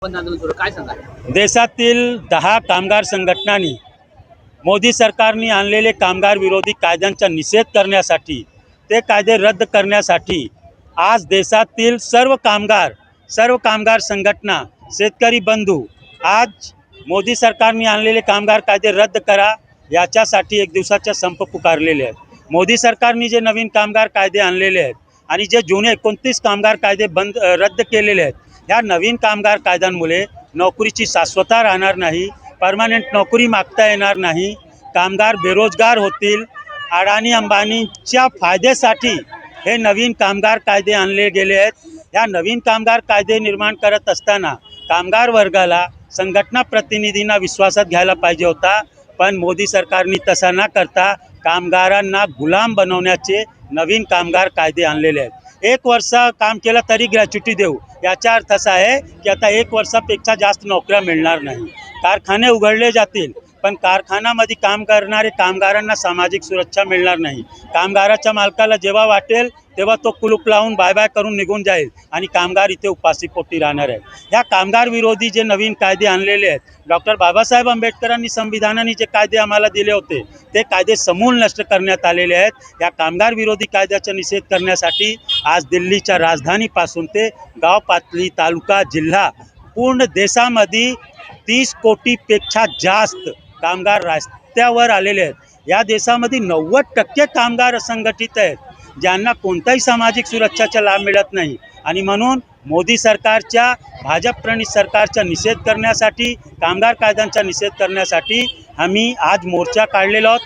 काय सांगा? देशातील 10 कामगार संघटनांनी मोदी सरकारने आणलेले कामगार विरोधी कायद्यांचा निषेध करण्यासाठी, ते कायदे रद्द करण्यासाठी आज देशातील सर्व कामगार संघटना, शेतकरी बंधू आज मोदी सरकारने आणलेले कामगार कायदे रद्द करा याच्यासाठी एक दिवसाचा संप पुकारलेले आहेत। मोदी सरकारने जे नवीन कामगार कायदे आणलेले आहेत आणि जे जुने 29 कामगार कायदे रद्द केलेले आहेत, ह्या नवीन कामगार कायद्यांमुळे नोकरीची शाश्वतता राहणार नाही, परमनंट नोकरी मागता येणार नाही, कामगार बेरोजगार होतील। अडाणी अंबानीच्या फायद्यासाठी हे नवीन कामगार कायदे आणले गेले आहेत। या नवीन कामगार कायदे निर्माण करत असताना कामगार वर्गाला, संघटना प्रतिनिधींना विश्वासात घ्यायला पाहिजे होता, पण मोदी सरकारने तसा न करता कामगारांना गुलाम बनवण्याचे नवीन कामगार कायदे आणलेले आहेत। 1 वर्ष काम केलं तरी ग्रॅच्युटी देऊ, याचा अर्थ असा आहे की आता 1 वर्षापेक्षा जास्त नोकऱ्या मिळणार नाही। कारखाने उघडले जातील, पण कारखान्यामध्ये काम करणारे कामगारांना सामाजिक सुरक्षा मिळणार नाही। कामगाराच्या मालकाला जेव्हा वाटेल तेव्हा तो कुलूप लावून बाय बाय करून निघून जाईल आणि कामगार इथे उपाशीपोटी राहणार आहे। ह्या कामगार विरोधी जे नवीन कायदे आणलेले आहेत, डॉक्टर बाबासाहेब आंबेडकरांनी संविधानाने जे कायदे आम्हाला दिले होते, ते कायदे समूल नष्ट करण्यात आलेले आहेत। या कामगार विरोधी कायद्याचा निषेध करण्यासाठी आज दिल्लीच्या राजधानीपासून ते गाव पातळी, तालुका, जिल्हा, पूर्ण देशामध्ये 30 कोटीपेक्षा जास्त कामगार रस्त्यावर आलेले आहेत। या देशामध्ये 90% कामगार असंघटित आहेत, ज्यांना कोणताही सामाजिक सुरक्षाचा लाभ मिळत नाही। आणि म्हणून मोदी सरकारच्या, भाजप प्रणित सरकारचा निषेध करण्यासाठी, कामगार कायद्यांचा निषेध करण्यासाठी आम्ही आज मोर्चा काढलेला आहोत।